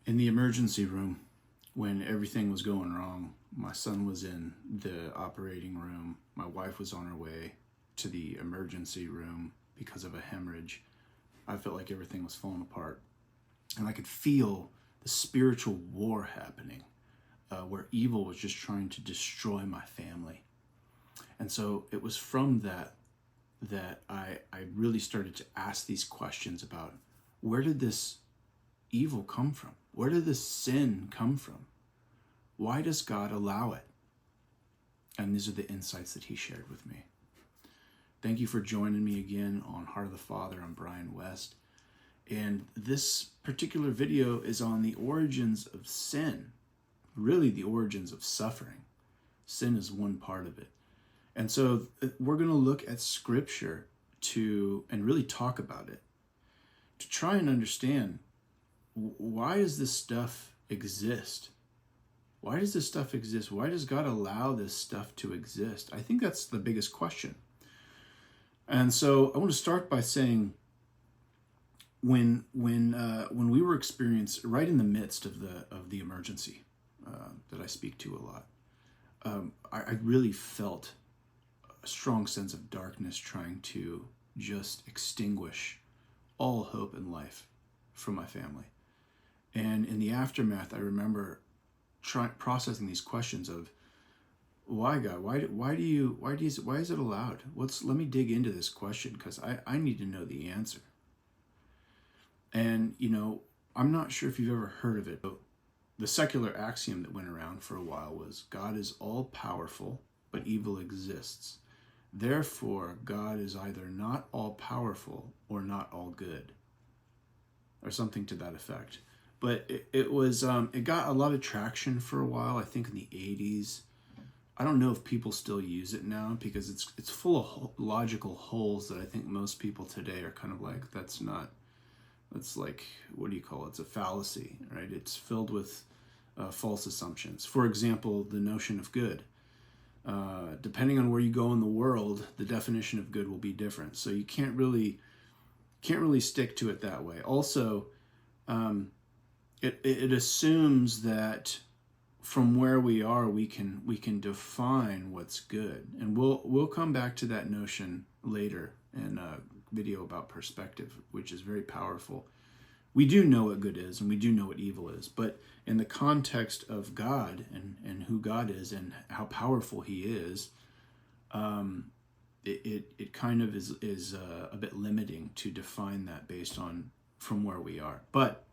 In the emergency room, when everything was going wrong, my son was in the operating room. My wife was on her way to the emergency room because of a hemorrhage. I felt like everything was falling apart. And I could feel the spiritual war happening, where evil was just trying to destroy my family. And so it was from that I really started to ask these questions about, where did this evil come from? Where did this sin come from? Why does God allow it? And these are the insights that he shared with me. Thank you for joining me again on Heart of the Father. I'm Brian West. And this particular video is on the origins of sin, really the origins of suffering. Sin is one part of it. And so we're going to look at Scripture and really talk about it, to try and understand, why does this stuff exist? Why does this stuff exist? Why does God allow this stuff to exist? I think that's the biggest question. And so I want to start by saying, when we were experienced right in the midst of the emergency that I speak to a lot, I really felt a strong sense of darkness trying to just extinguish all hope in life from my family. And in the aftermath, I remember processing these questions of, why, God? Why is it allowed? Let me dig into this question, because I need to know the answer. And I'm not sure if you've ever heard of it, but the secular axiom that went around for a while was, God is all powerful, but evil exists. Therefore, God is either not all powerful or not all good, or something to that effect. But it got a lot of traction for a while, I think in the 80s. I don't know if people still use it now, because it's full of logical holes that I think most people today are kind of like, that's like, what do you call it? It's a fallacy, right? It's filled with false assumptions. For example, the notion of good. Depending on where you go in the world, the definition of good will be different. So you can't really stick to it that way. Also, it assumes that from where we are, we can define what's good, and we'll come back to that notion later in a video about perspective, which is very powerful. We do know what good is, and we do know what evil is, but in the context of God and who God is and how powerful he is, it kind of is a bit limiting to define that based on from where we are. But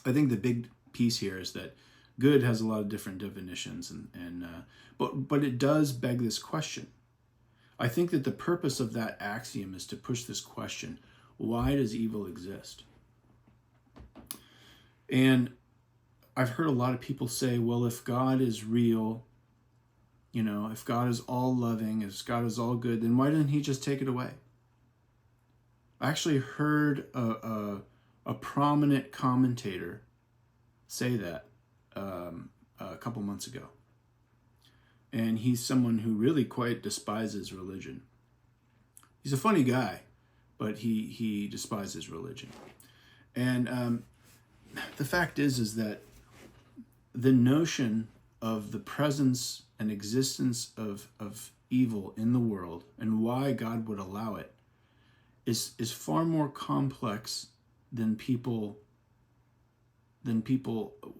I think the big piece here is that good has a lot of different definitions, but it does beg this question. I think that the purpose of that axiom is to push this question: why does evil exist? And I've heard a lot of people say, well, if God is real, if God is all loving, if God is all good, then why didn't he just take it away? I actually heard a prominent commentator say that a couple months ago. And he's someone who really quite despises religion. He's a funny guy, but he despises religion. And the fact is that the notion of the presence and existence of evil in the world and why God would allow it is far more complex than people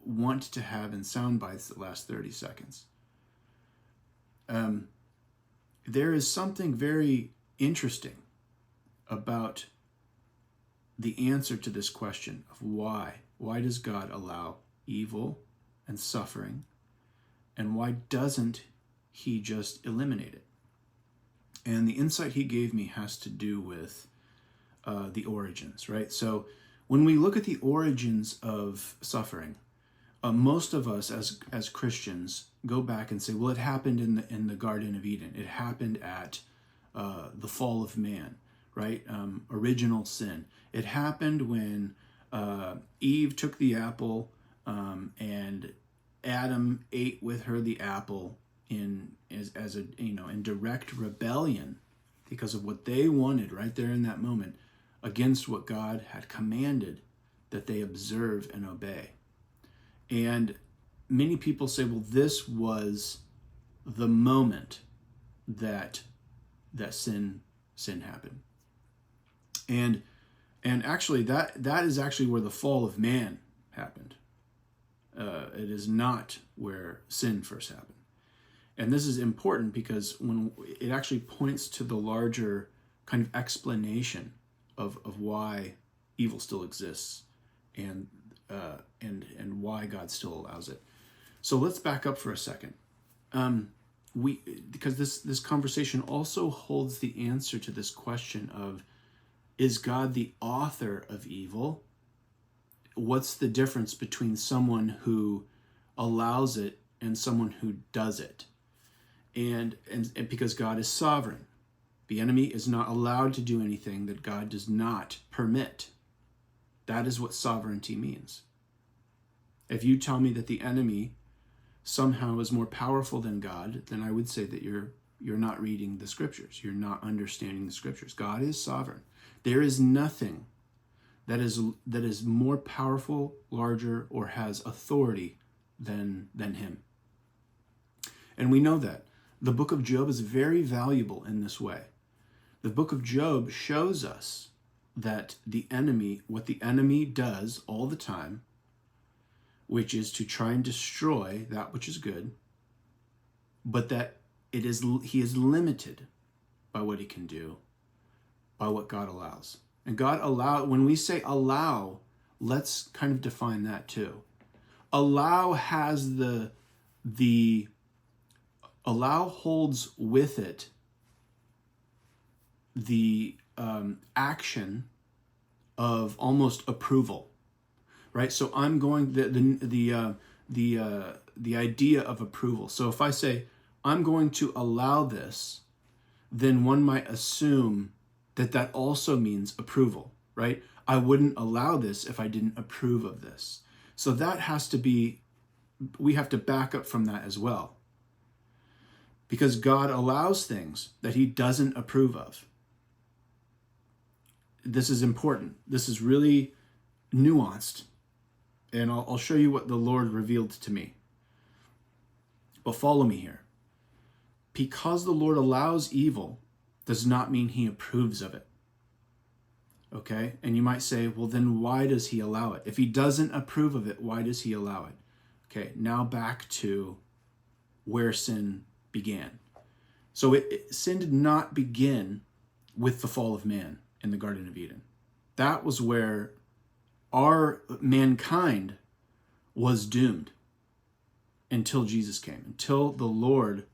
want to have in sound bites that last 30 seconds. There is something very interesting about the answer to this question of why. Why does God allow evil and suffering? And why doesn't he just eliminate it? And the insight he gave me has to do with the origins, right? So when we look at the origins of suffering, most of us as Christians go back and say, well, it happened in the Garden of Eden. It happened at the fall of man, right? Original sin. It happened when Eve took the apple and Adam ate with her the apple in direct rebellion because of what they wanted right there in that moment against what God had commanded that they observe and obey. And many people say, well, this was the moment that sin happened. And actually that is actually where the fall of man happened. It is not where sin first happened. And this is important because when it actually points to the larger kind of explanation of why evil still exists and why God still allows it. So let's back up for a second. Because this conversation also holds the answer to this question of, is God the author of evil? What's the difference between someone who allows it and someone who does it? And because God is sovereign, the enemy is not allowed to do anything that God does not permit. That is what sovereignty means. If you tell me that the enemy somehow is more powerful than God, then I would say that you're not reading the scriptures. You're not understanding the scriptures. God is sovereign. There is nothing that is more powerful, larger, or has authority than him. And we know that. The book of Job is very valuable in this way. The book of Job shows us that what the enemy does all the time, which is to try and destroy that which is good, but that he is limited by what he can do, by what God allows. And when we say allow, let's kind of define that too. Allow holds with it the action of almost approval, right? So I'm going the idea of approval. So if I say I'm going to allow this, then one might assume that also means approval, right? I wouldn't allow this if I didn't approve of this. So that we have to back up from that as well. Because God allows things that he doesn't approve of. This is important. This is really nuanced. And I'll show you what the Lord revealed to me. But follow me here. Because the Lord allows evil does not mean he approves of it. Okay? And you might say, well, then why does he allow it? If he doesn't approve of it, why does he allow it? Okay, now back to where sin began. So sin did not begin with the fall of man in the Garden of Eden. That was where our mankind was doomed until Jesus came, until the Lord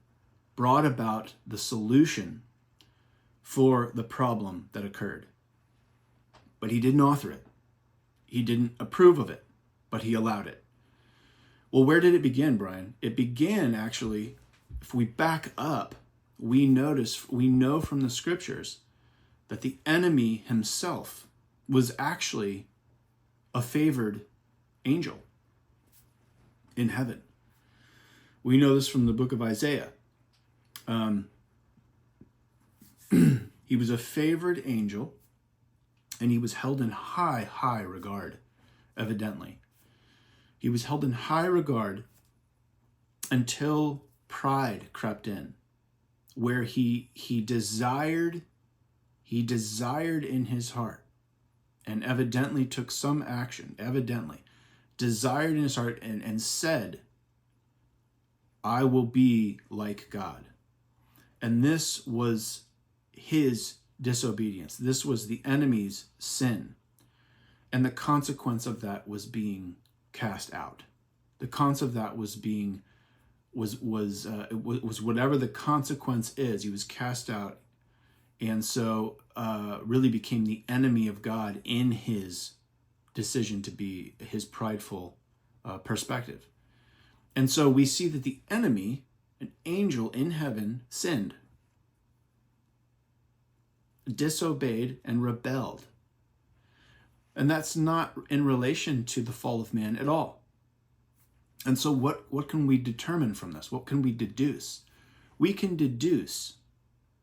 brought about the solution for the problem that occurred. But he didn't author it. He didn't approve of it, but he allowed it. Well, where did it begin, Brian? It began actually, if we back up, we know from the scriptures that the enemy himself was actually a favored angel in heaven. We know this from the book of Isaiah. He was a favored angel, and he was held in high regard, evidently. He was held in high regard until pride crept in, where he desired in his heart, and evidently took some action, desired in his heart and said, I will be like God. And this was his disobedience. This was the enemy's sin. And the consequence of that was being cast out. The consequence of that was whatever the consequence is, he was cast out, and so really became the enemy of God in his decision to be his prideful perspective. And so we see that the enemy, an angel in heaven, sinned, disobeyed, and rebelled. And that's not in relation to the fall of man at all. And so what can we determine from this? What can we deduce? We can deduce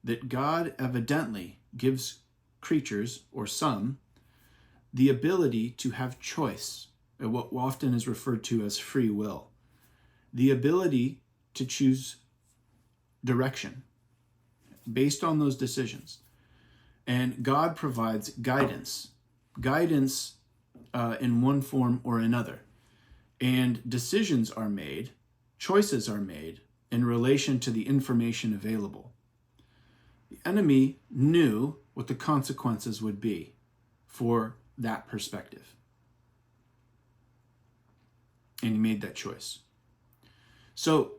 that God evidently gives creatures, or some, the ability to have choice. what often is referred to as free will, the ability to choose direction based on those decisions. And God provides guidance in one form or another. And decisions are made, choices are made in relation to the information available. The enemy knew what the consequences would be for that perspective. And he made that choice. So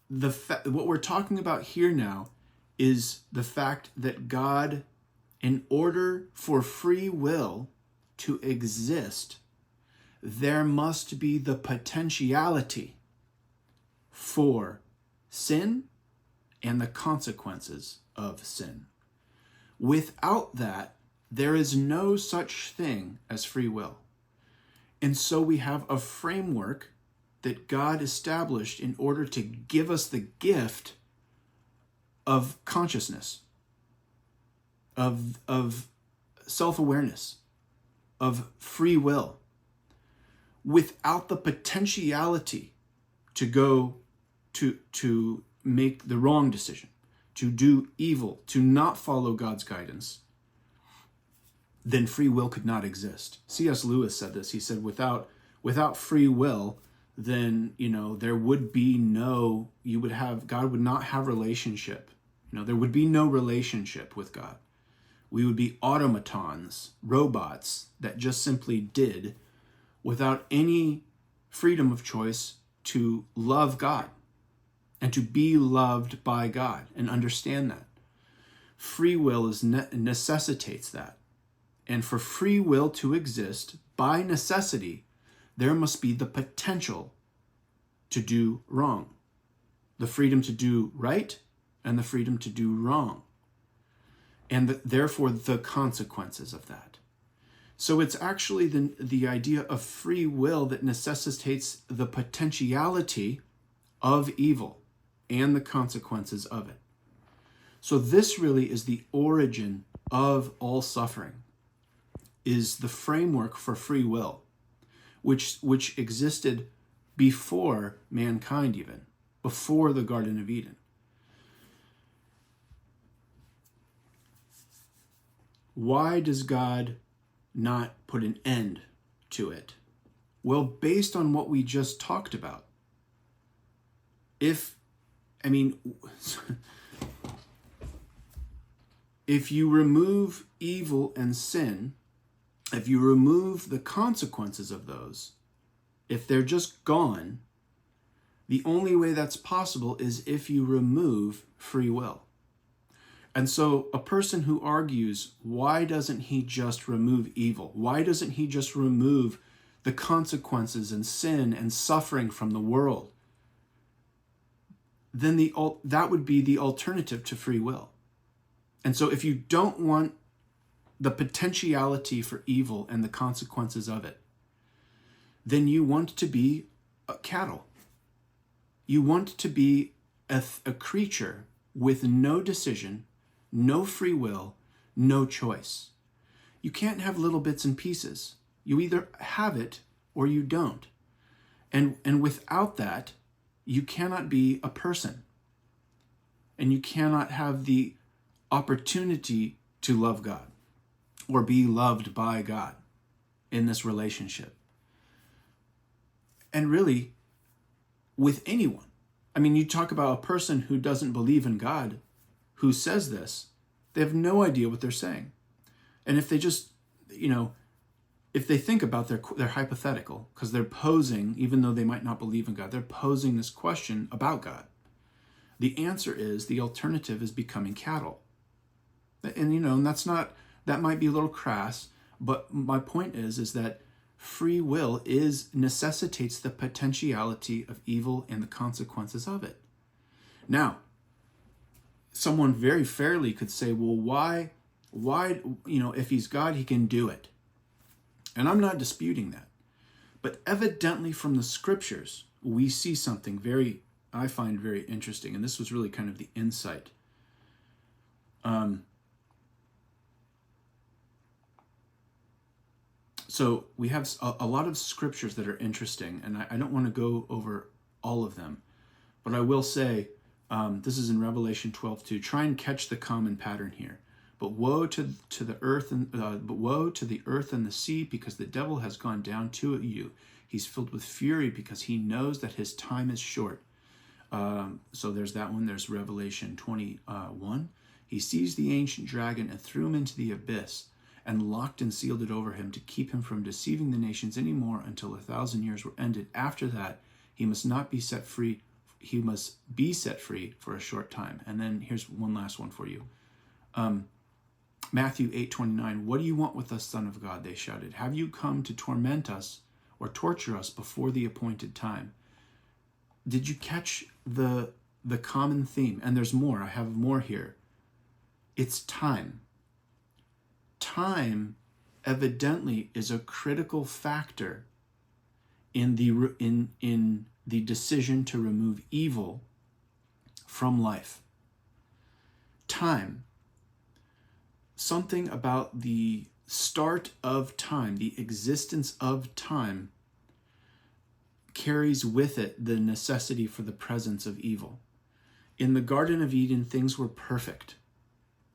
what we're talking about here now is the fact that God, in order for free will to exist, there must be the potentiality for sin and the consequences of sin. Without that, there is no such thing as free will. And so we have a framework that God established in order to give us the gift of consciousness, of self-awareness, of free will. Without the potentiality to go to make the wrong decision, to do evil, to not follow God's guidance, then free will could not exist. C.S. Lewis said this. He said, without free will, then, there would be God would not have relationship. There would be no relationship with God. We would be automatons, robots that just simply did without any freedom of choice to love God and to be loved by God and understand that. Free will necessitates that. And for free will to exist, by necessity, there must be the potential to do wrong, the freedom to do right, and the freedom to do wrong, and therefore the consequences of that. So it's actually the idea of free will that necessitates the potentiality of evil and the consequences of it. So this really is the origin of all suffering, is the framework for free will, which existed before mankind, even before the Garden of Eden. Why does God not put an end to it? Well, based on what we just talked about. If you remove evil and sin, if you remove the consequences of those, if they're just gone, the only way that's possible is if you remove free will. And so a person who argues, why doesn't he just remove evil? Why doesn't he just remove the consequences and sin and suffering from the world? Then that would be the alternative to free will. And so if you don't want the potentiality for evil and the consequences of it, then you want to be a cattle. You want to be a creature with no decision, no free will, no choice. You can't have little bits and pieces. You either have it or you don't. And without that, you cannot be a person. And you cannot have the opportunity to love God or be loved by God in this relationship. And really, with anyone. You talk about a person who doesn't believe in God, who says this, they have no idea what they're saying. And if they just, if they think about their hypothetical, because they're posing, even though they might not believe in God, they're posing this question about God. The answer is, the alternative is becoming cattle. And that might be a little crass, but my point is that free will necessitates the potentiality of evil and the consequences of it. Now, someone very fairly could say, well, why, if he's God, he can do it. And I'm not disputing that. But evidently from the scriptures, we see something I find very interesting. And this was really kind of the insight. So we have a lot of scriptures that are interesting, and I don't want to go over all of them, but I will say, this is in Revelation 12:2. Try and catch the common pattern here. But woe to the earth and the sea, because the devil has gone down to you. He's filled with fury because he knows that his time is short. So there's that one. There's Revelation 21. He seized the ancient dragon and threw him into the abyss, and locked and sealed it over him to keep him from deceiving the nations anymore until 1,000 years were ended. After that, he must be set free for a short time. And then here's one last one for you. Matthew 8:29. What do you want with us, Son of God? They shouted. Have you come to torment us or torture us before the appointed time? Did you catch the common theme? And there's more. I have more here. It's time. Time evidently is a critical factor in the decision to remove evil from life. Time. Something about the start of time, the existence of time, carries with it the necessity for the presence of evil. In the Garden of Eden, things were perfect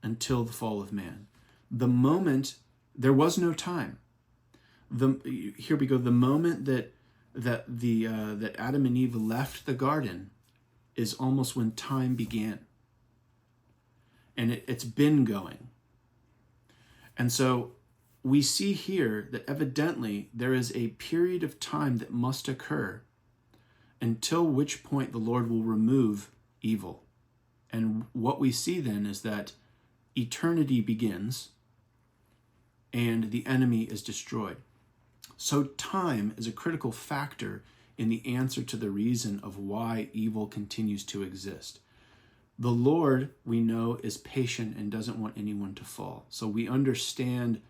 until the fall of man. The moment, there was no time. Here we go. The moment that Adam and Eve left the garden is almost when time began. And it's been going. And so we see here that evidently there is a period of time that must occur until which point the Lord will remove evil. And what we see then is that eternity begins and the enemy is destroyed. So time is a critical factor in the answer to the reason of why evil continues to exist. The Lord, we know, is patient and doesn't want anyone to fall. So we understand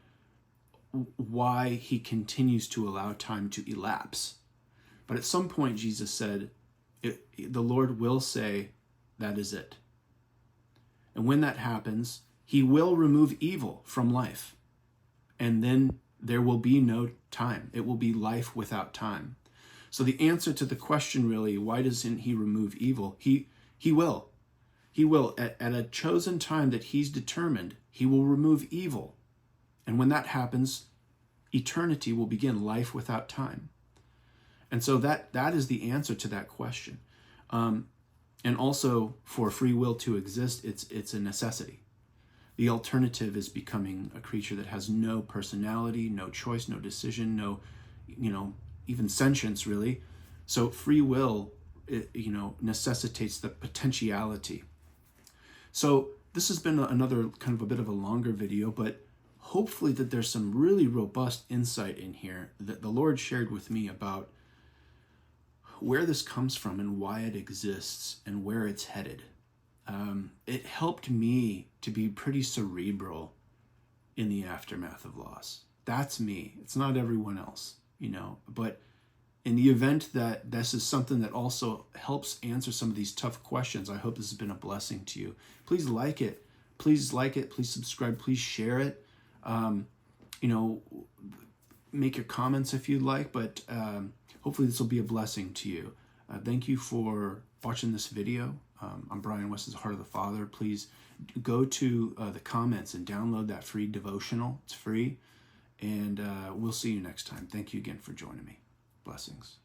why he continues to allow time to elapse. But at some point, Jesus said, the Lord will say, that is it. And when that happens, he will remove evil from life. And then there will be no time. It will be life without time. So the answer to the question really, why doesn't he remove evil? He will. He will. At a chosen time that he's determined, he will remove evil. And when that happens, eternity will begin, life without time. And so that is the answer to that question. And also, for free will to exist, it's a necessity. The alternative is becoming a creature that has no personality, no choice, no decision, no, even sentience, really. So free will, necessitates the potentiality. So this has been another kind of a bit of a longer video, but hopefully that there's some really robust insight in here that the Lord shared with me about where this comes from and why it exists and where it's headed. It helped me to be pretty cerebral in the aftermath of loss. That's me. It's not everyone else, but in the event that this is something that also helps answer some of these tough questions, I hope this has been a blessing to you. Please like it. Please subscribe, please share it. Make your comments if you'd like, but hopefully this will be a blessing to you. Thank you for watching this video. I'm Brian West's Heart of the Father. Please go to the comments and download that free devotional. It's free. And we'll see you next time. Thank you again for joining me. Blessings.